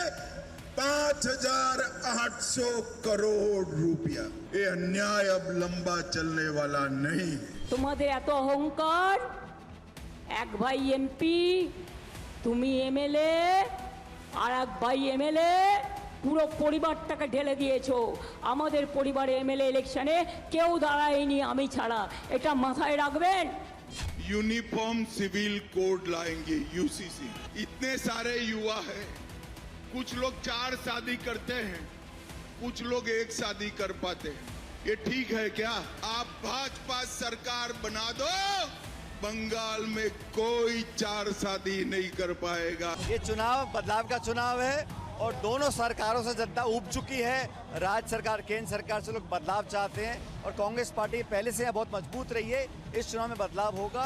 5800 करोड़ रुपया। ये अन्याय अब लंबा चलने वाला नहीं है। তোমাদের এত অহংকার, এক ভাই এমপি, তুমি এমএলএ, আর এক ভাই এমএলএ, পুরো পরিবারটাকে ঢেলে দিয়েছো। আমাদের পরিবারে এমএলএ ইলেকশনে কেউ দাঁড়ায়নি আমি ছাড়া, এটা মাথায় রাখবেন। यूनिफॉर्म सिविल कोड लाएंगे यूसीसी। इतने सारे युवा हैं, कुछ लोग 4 शादी करते हैं, कुछ लोग 1 शादी कर पाते हैं। ये ठीक है क्या? आप भाजपा सरकार बना दो, बंगाल में कोई 4 शादी नहीं कर पाएगा। ये चुनाव बदलाव का चुनाव है और दोनों सरकारों से जनता ऊब चुकी है। राज्य सरकार, केंद्र सरकार से लोग बदलाव चाहते हैं और कांग्रेस पार्टी पहले से बहुत मजबूत रही है। इस चुनाव में बदलाव होगा।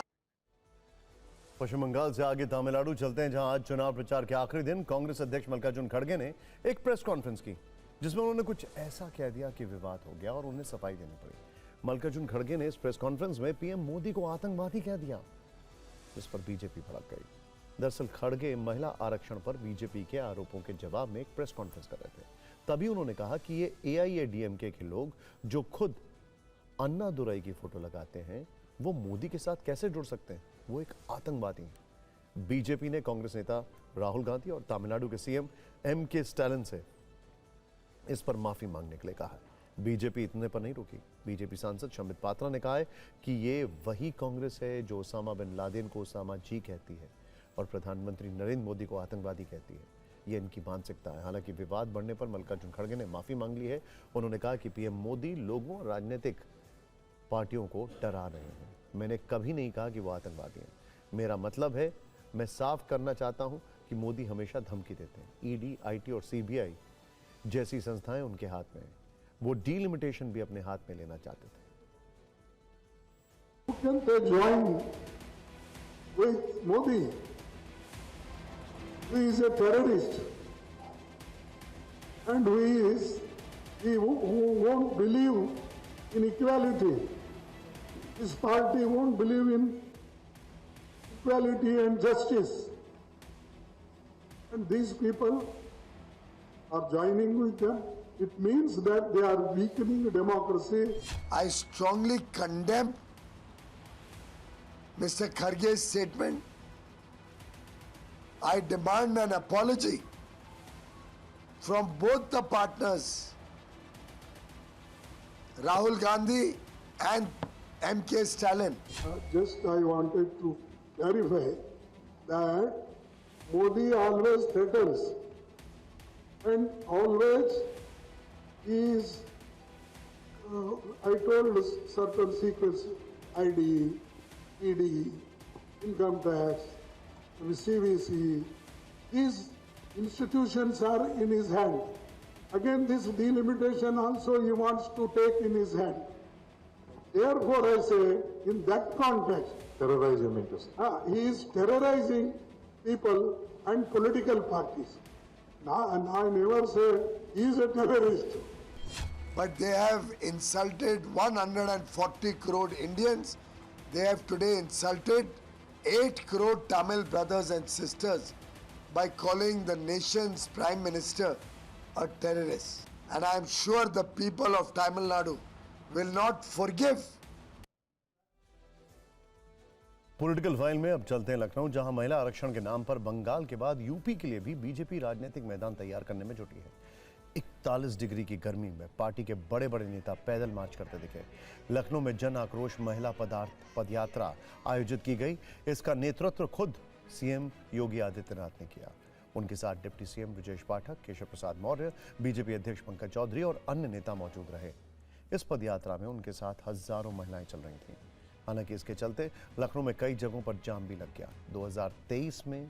पश्चिम बंगाल से आगे तमिलनाडु चलते हैं, जहां आज चुनाव प्रचार के आखिरी दिन कांग्रेस अध्यक्ष मल्लिकार्जुन खड़गे ने एक प्रेस कॉन्फ्रेंस की, जिसमें उन्होंने कुछ ऐसा कह दिया कि विवाद हो गया और उन्हें सफाई देनी पड़ी। मल्लिकार्जुन खड़गे ने इस प्रेस कॉन्फ्रेंस में पीएम मोदी को आतंकवादी कह दिया, जिस पर बीजेपी भड़क गई। दरअसल खड़गे महिला आरक्षण पर बीजेपी के आरोपों के जवाब में एक प्रेस कॉन्फ्रेंस कर रहे थे। तभी उन्होंने कहा कि ये एआईएडीएमके के लोग जो खुद अन्ना दुराई की फोटो लगाते हैं वो मोदी के साथ कैसे जुड़ सकते हैं, वो एक आतंकवादी हैं। बीजेपी ने कांग्रेस नेता राहुल गांधी और तमिलनाडु के सीएम एमके स्टालिन से इस पर माफी मांगने के लिए कहा है। बीजेपी इतने पर नहीं रुकी। बीजेपी सांसद शंबित पात्रा ने कहा है कि ये वही कांग्रेस है जो ओसामा बिन लादेन को ओसामा जी कहती है और प्रधानमंत्री नरेंद्र मोदी को आतंकवादी कहती है। ये इनकी मानसिकता है। हालांकि विवाद बढ़ने पर मल्लिकार्जुन खड़गे ने माफी मांग ली है। उन्होंने कहा कि पीएम मोदी लोगों और राजनीतिक पार्टियों को डरा रहे हैं। मैंने कभी नहीं कहा कि वो आतंकवादी हैं। मेरा मतलब है, मैं साफ करना चाहता हूं कि मोदी हमेशा धमकी देते हैं। ईडी, आईटी और सीबीआई जैसी संस्थाएं उनके हाथ में है। वो डीलिमिटेशन भी अपने हाथ में लेना चाहते थे। Can they join with Modi, who is a terrorist and who won't believe in equality. His party won't believe in equality and justice. And these people are joining with them. It means that they are weakening democracy. I strongly condemn Mr. Kharge's statement. I demand an apology from both the partners, Rahul Gandhi and MK Stalin. Just I wanted to clarify that Modi always threatens and always is, I told certain secrets, ID, ED, income tax, CVC, these institutions are in his hand. Again, this delimitation also he wants to take in his hand. Therefore, I say, in that context, Terrorize you mean to say. he is terrorizing people and political parties. Now, and I never say he is a terrorist. But they have insulted 140 crore Indians. They have today insulted 8 crore Tamil brothers and sisters by calling the nation's Prime Minister a terrorist. And I am sure the people of Tamil Nadu will not forgive. Political file में अब चलते हैं लखनऊ, जहां महिला आरक्षण के नाम पर बंगाल के बाद यूपी के लिए भी बीजेपी राजनीतिक मैदान तैयार करने में जुटी है। 41 डिग्री की गर्मी में पार्टी के बड़े बड़े नेता पैदल मार्च करते दिखे। लखनऊ में जन आक्रोश महिला पदयात्रा आयोजित की गई। इसका नेतृत्व खुद सीएम योगी आदित्यनाथ ने किया। उनके साथ deputy CM Brajesh Pathak, Keshav Prasad Maurya, BJP अध्यक्ष पंकज चौधरी और अन्य नेता मौजूद रहे। इस पदयात्रा में उनके साथ हजारों महिलाएं चल रही थीं। हालांकि इसके चलते लखनऊ में कई जगहों पर जाम भी लग गया। 2023 में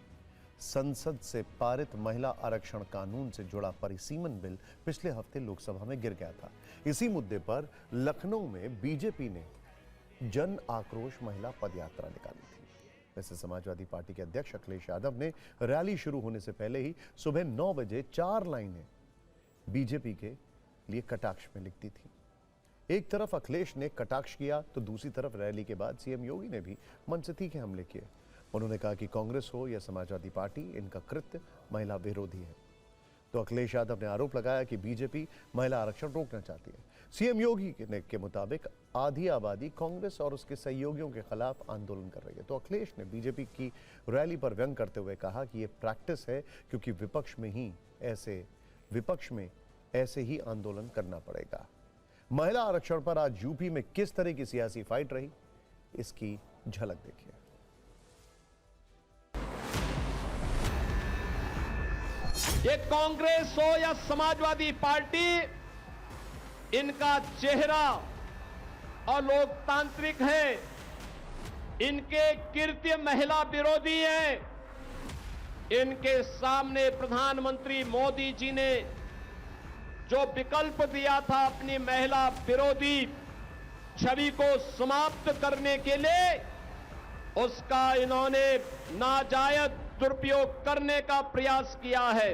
संसद से पारित महिला आरक्षण कानून से जुड़ा परिसीमन बिल पिछले हफ्ते लोकसभा में गिर गया था। इसी मुद्दे पर लखनऊ में बीजेपी ने जन आक्रोश महिला पदयात्रा निकाली थी। वैसे समाजवादी पार्टी के अध्यक्ष अखिलेश यादव ने रैली शुरू होने से पहले ही सुबह 9 बजे 4 लाइनें बीजेपी के लिए कटाक्ष में लिख दी थी। एक तरफ अखिलेश ने कटाक्ष किया तो दूसरी तरफ रैली के बाद सीएम योगी ने भी मन से तीखे हमले किए। उन्होंने कहा कि कांग्रेस हो या समाजवादी पार्टी, इनका कृत्य महिला विरोधी है। तो अखिलेश यादव ने आरोप लगाया कि बीजेपी महिला आरक्षण रोकना चाहती है। सीएम योगी के मुताबिक आधी आबादी कांग्रेस और उसके सहयोगियों के खिलाफ आंदोलन कर रही है। तो अखिलेश ने बीजेपी की रैली पर व्यंग करते हुए कहा कि यह प्रैक्टिस है, क्योंकि विपक्ष में ऐसे ही आंदोलन करना पड़ेगा। महिला आरक्षण पर आज यूपी में किस तरह की सियासी फाइट रही, इसकी झलक देखिए। ये कांग्रेस हो या समाजवादी पार्टी, इनका चेहरा अलोकतांत्रिक है, इनके कृत्य महिला विरोधी है। इनके सामने प्रधानमंत्री मोदी जी ने जो विकल्प दिया था अपनी महिला विरोधी छवि को समाप्त करने के लिए, उसका इन्होंने नाजायज दुरुपयोग करने का प्रयास किया है।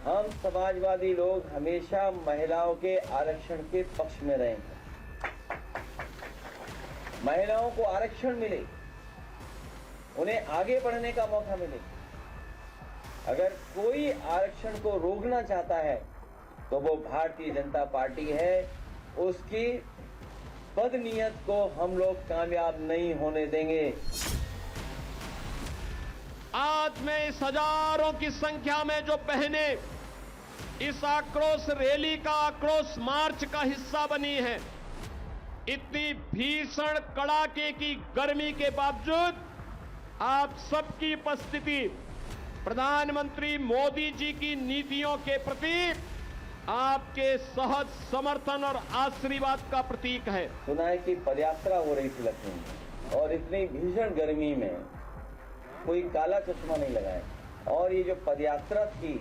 हम समाजवादी लोग हमेशा महिलाओं के आरक्षण के पक्ष में रहे हैं। महिलाओं को आरक्षण मिले, उन्हें आगे बढ़ने का मौका मिले। अगर कोई आरक्षण को रोकना चाहता है तो वो भारतीय जनता पार्टी है। उसकी बदनीयत को हम लोग कामयाब नहीं होने देंगे। आज मैं इस हजारों की संख्या में जो बहनें इस आक्रोश रैली का, आक्रोश मार्च का हिस्सा बनी है, इतनी भीषण कड़ाके की गर्मी के बावजूद आप सबकी उपस्थिति प्रधानमंत्री मोदी जी की नीतियों के प्रति आपके सहज समर्थन और आशीर्वाद का प्रतीक है। सुना है कि पदयात्रा हो रही थी लखनऊ में, और इतनी भीषण गर्मी में कोई काला चश्मा नहीं लगाया। और ये जो पदयात्रा थी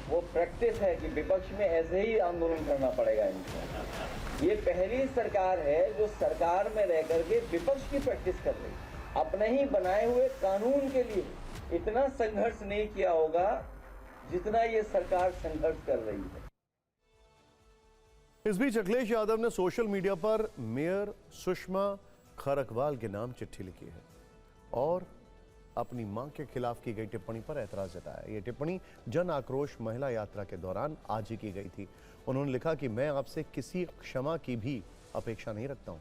वो प्रैक्टिस है कि विपक्ष में ऐसे ही आंदोलन करना पड़ेगा इनको। ये पहली सरकार है जो सरकार में रह करके विपक्ष की प्रैक्टिस कर रही है। अपने ही बनाए हुए कानून के लिए इतना संघर्ष नहीं किया होगा जितना ये सरकार संघर्ष कर रही है। इस बीच अखिलेश यादव ने सोशल मीडिया पर मेयर सुषमा खरकवाल के नाम चिट्ठी लिखी है और अपनी मां के खिलाफ की गई टिप्पणी पर ऐतराज जताया। यह टिप्पणी जन आक्रोश महिला यात्रा के दौरान आज ही की गई थी। उन्होंने लिखा कि मैं आपसे किसी क्षमा की भी अपेक्षा नहीं रखता हूं।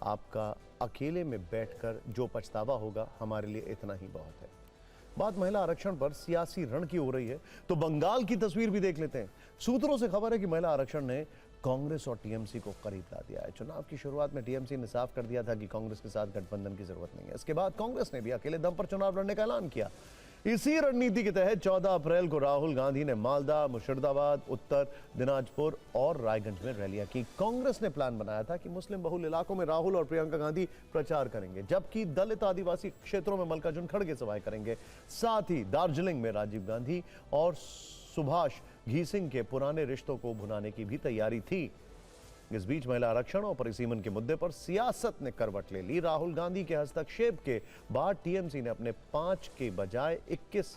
आपका अकेले में बैठकर जो पछतावा होगा हमारे लिए इतना ही बहुत है। बात महिला आरक्षण पर सियासी रण की हो रही है तो बंगाल की तस्वीर भी देख लेते हैं। सूत्रों से खबर है कि महिला आरक्षण ने कांग्रेस और टीएमसी को करीब ला दिया है। चुनाव की शुरुआत में टीएमसी ने साफ कर दिया था कि कांग्रेस के साथ गठबंधन की जरूरत नहीं है। इसके बाद कांग्रेस ने भी अकेले दम पर चुनाव लड़ने का ऐलान किया। इसी रणनीति के तहत 14 अप्रैल को राहुल गांधी ने मालदा, मुर्शिदाबाद, उत्तर दिनाजपुर और रायगंज में रैलियां की। कांग्रेस ने प्लान बनाया था कि मुस्लिम बहुल इलाकों में राहुल और प्रियंका गांधी प्रचार करेंगे, जबकि दलित आदिवासी क्षेत्रों में मल्लिकार्जुन खड़गे सभाएं करेंगे। साथ ही दार्जिलिंग में राजीव गांधी और सुभाष घी सिंह के पुराने रिश्तों को भुनाने की भी तैयारी थी। इस बीच महिला आरक्षण और परिसीमन के मुद्दे पर सियासत ने करवट ले ली। राहुल गांधी के हस्तक्षेप के बाद टीएमसी ने अपने 5 के बजाय 21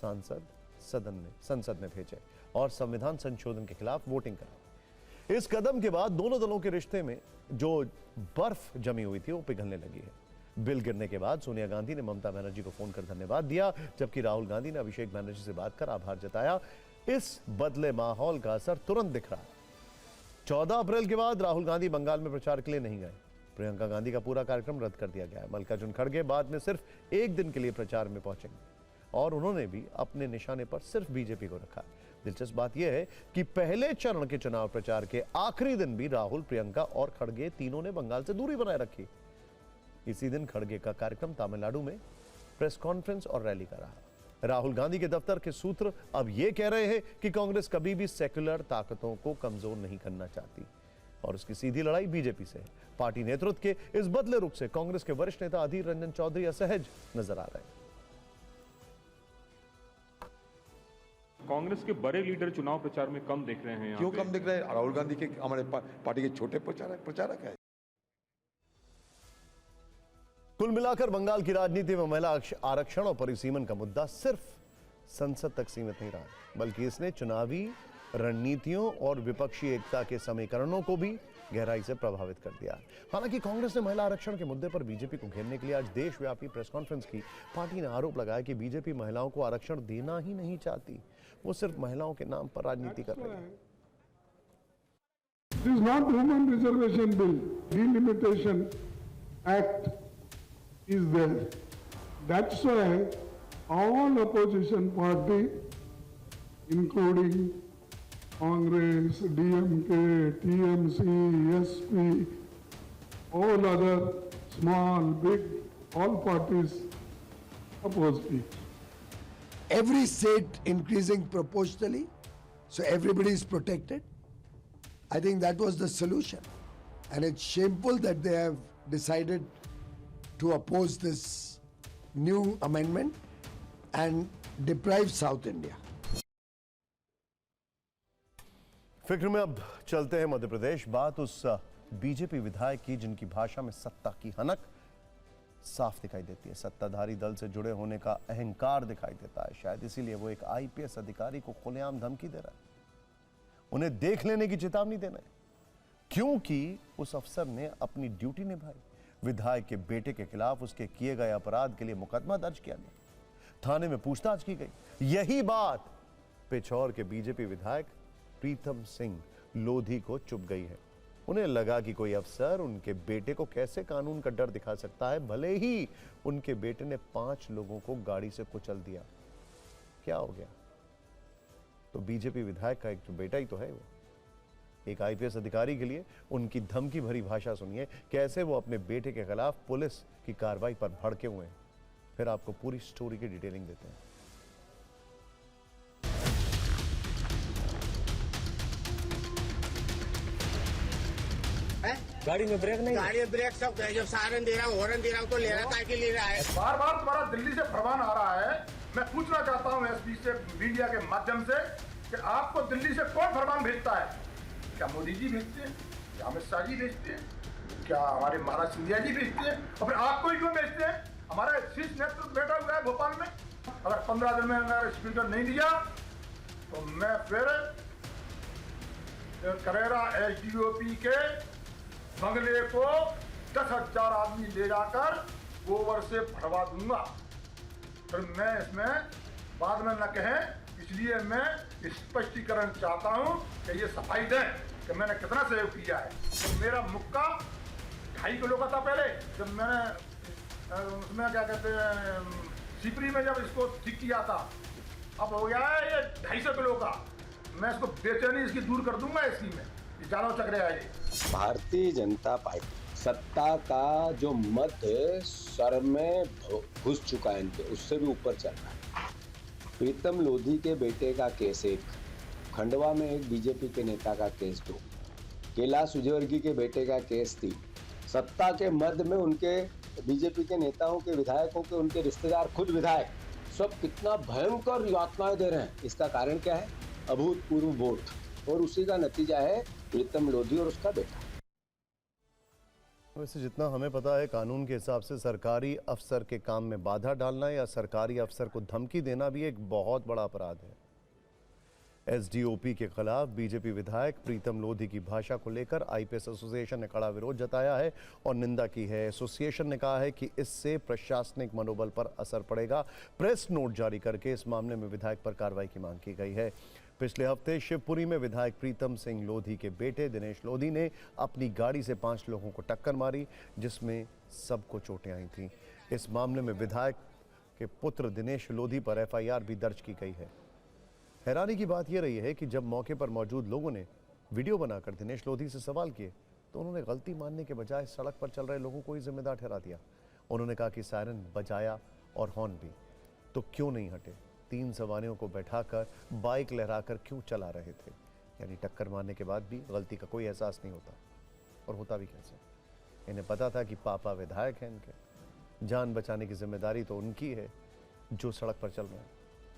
सांसद संसद में भेजे और संविधान संशोधन के खिलाफ वोटिंग कराई। इस कदम के बाद दोनों दलों के रिश्ते में जो बर्फ जमी हुई थी वो पिघलने लगी है। बिल गिरने के बाद सोनिया गांधी ने ममता बनर्जी को फोन कर धन्यवाद दिया, जबकि राहुल गांधी ने अभिषेक बनर्जी से बात कर आभार जताया। इस बदले माहौल का असर तुरंत दिख रहा है। 14 अप्रैल के बाद राहुल गांधी बंगाल में प्रचार के लिए नहीं गए। प्रियंका गांधी का पूरा कार्यक्रम रद्द कर दिया गया है। मल्लिकार्जुन खड़गे बाद में सिर्फ एक दिन के लिए प्रचार में पहुंचेंगे और उन्होंने भी अपने निशाने पर सिर्फ बीजेपी को रखा। दिलचस्प बात यह है कि पहले चरण के चुनाव प्रचार के आखिरी दिन भी राहुल, प्रियंका और खड़गे तीनों ने बंगाल से दूरी बनाए रखी। इसी दिन खड़गे का कार्यक्रम तमिलनाडु में प्रेस कॉन्फ्रेंस और रैली का रहा। राहुल गांधी के दफ्तर के सूत्र अब यह कह रहे हैं कि कांग्रेस कभी भी सेक्युलर ताकतों को कमजोर नहीं करना चाहती और उसकी सीधी लड़ाई बीजेपी से है। पार्टी नेतृत्व के इस बदले रुख से कांग्रेस के वरिष्ठ नेता अधीर रंजन चौधरी असहज नजर आ रहे हैं। कांग्रेस के बड़े लीडर चुनाव प्रचार में कम दिख रहे हैं। क्यों कम दिख रहे हैं? राहुल गांधी के हमारे पार्टी के छोटे प्रचारक है। कुल मिलाकर बंगाल की राजनीति में महिला आरक्षण और परिसीमन का मुद्दा सिर्फ संसद तक सीमित नहीं रहा, बल्कि इसने चुनावी रणनीतियों और विपक्षी एकता के समीकरणों को भी गहराई से प्रभावित कर दिया। हालांकि कांग्रेस ने महिला आरक्षण के मुद्दे पर बीजेपी को घेरने के लिए आज देशव्यापी प्रेस कॉन्फ्रेंस की। पार्टी ने आरोप लगाया कि बीजेपी महिलाओं को आरक्षण देना ही नहीं चाहती, वो सिर्फ महिलाओं के नाम पर राजनीति कर रही है। It is not Women Reservation Bill. Delimitation Act is there. That's why all opposition party, including Congress, DMK, TMC, SP, all other small, big, all parties opposed it. Every state increasing proportionally, so everybody is protected. I think that was the solution. And it's shameful that they have decided to oppose this new amendment and deprive South India. फिक्र में अब चलते हैं मध्य प्रदेश। बात उस BJP विधायक की जिनकी भाषा में सत्ता की हनक साफ दिखाई देती है। सत्ताधारी दल से जुड़े होने का अहंकार दिखाई देता है। शायद इसीलिए वो एक आईपीएस अधिकारी को खुलेआम धमकी दे रहा है, उन्हें देख लेने की चेतावनी देना है, क्योंकि उस अफसर ने अपनी ड्यूटी निभाई। विधायक के बेटे के खिलाफ उसके किए गए अपराध के लिए मुकदमा दर्ज किया गया, थाने में पूछताछ की गई। यही बात पिछौर के बीजेपी विधायक प्रीतम सिंह लोधी को चुभ गई है। उन्हें लगा कि कोई अफसर उनके बेटे को कैसे कानून का डर दिखा सकता है, भले ही उनके बेटे ने 5 लोगों को गाड़ी से कुचल दिया। क्या हो गया? तो बीजेपी विधायक का एक तो बेटा ही तो है वो। एक आईपीएस अधिकारी के लिए उनकी धमकी भरी भाषा सुनिए, कैसे वो अपने बेटे के खिलाफ पुलिस की कार्रवाई पर भड़के हुए हैं। फिर आपको पूरी स्टोरी की डिटेलिंग देते हैं। गाड़ी में ब्रेक नहीं, गाड़ी में ब्रेक सब जब सायरन दे रहा हूँ, हॉर्न दे रहा हूँ, तो ले रहा काय के ले रहा है। बार बार तुम्हारा दिल्ली से फरमान आ रहा है। मैं पूछना चाहता हूँ एसपी से, मीडिया के माध्यम से, कि आपको दिल्ली से कौन फरमान भेजता है? क्या मोदी जी भेजते हैं? क्या अमित शाह जी भेजते हैं? क्या हमारे महाराज सिंधिया जी भेजते हैं? और फिर आपको ही क्यों भेजते हैं? हमारा शीर्ष नेतृत्व बैठा हुआ है भोपाल में। अगर 15 दिन में अगर स्पीकर नहीं दिया तो मैं फिर करेरा एसडीओपी के बंगले को 10,000 आदमी ले जाकर गोबर से भरवा दूंगा। फिर मैं इसमें बाद में न कहें, इसलिए मैं स्पष्टीकरण चाहता हूं कि ये सफाई दें कि मैंने कितना सहयोग किया है। तो मेरा मुक्का 2.5 किलो का था पहले, जब मैंने उसमें क्या कहते हैं सिपरी में जब इसको ठीक किया था। अब हो गया है ये 250 किलो का। मैं इसको बेचैनी इसकी दूर कर दूंगा। इसकी में जानो चक्र है ये। भारतीय जनता पार्टी सत्ता का जो मद सर में घुस चुका है इनके, उससे भी ऊपर चल रहा है। प्रीतम लोधी के बेटे का केस 1, खंडवा में एक बीजेपी के नेता का केस 2, कैलाश विजयवर्गीय के बेटे का केस 3। सत्ता के मद में उनके बीजेपी के नेताओं के, विधायकों के, उनके रिश्तेदार, खुद विधायक, सब कितना भयंकर यातनाएं दे रहे हैं। इसका कारण क्या है? अभूतपूर्व वोट। और उसी का नतीजा है प्रीतम लोधी और उसका बेटा। वैसे जितना हमें पता है कानून के हिसाब से सरकारी अफसर के काम में बाधा डालना या सरकारी अफसर को धमकी देना भी एक बहुत बड़ा अपराध है। एसडीओपी के खिलाफ बीजेपी विधायक प्रीतम लोधी की भाषा को लेकर आईपीएस एसोसिएशन ने कड़ा विरोध जताया है और निंदा की है। एसोसिएशन ने कहा है कि इससे प्रशासनिक मनोबल पर असर पड़ेगा। प्रेस नोट जारी करके इस मामले में विधायक पर कार्रवाई की मांग की गई है। पिछले हफ्ते शिवपुरी में विधायक प्रीतम सिंह लोधी के बेटे दिनेश लोधी ने अपनी गाड़ी से 5 लोगों को टक्कर मारी, जिसमें सबको चोटें आई थीं। इस मामले में विधायक के पुत्र दिनेश लोधी पर एफआईआर भी दर्ज की गई है। हैरानी की बात यह रही है कि जब मौके पर मौजूद लोगों ने वीडियो बनाकर दिनेश लोधी से सवाल किए तो उन्होंने गलती मानने के बजाय सड़क पर चल रहे लोगों को ही जिम्मेदार ठहरा दिया। उन्होंने कहा कि सायरन बजाया और हॉर्न भी, तो क्यों नहीं हटे? 3 सवारियों को बैठाकर बाइक लहराकर क्यों चला रहे थे? यानी टक्कर मारने के बाद भी गलती का कोई एहसास नहीं होता, और होता भी कैसे? इन्हें पता था कि पापा विधायक हैं, इनके जान बचाने की जिम्मेदारी तो उनकी है जो सड़क पर चल रहे हैं।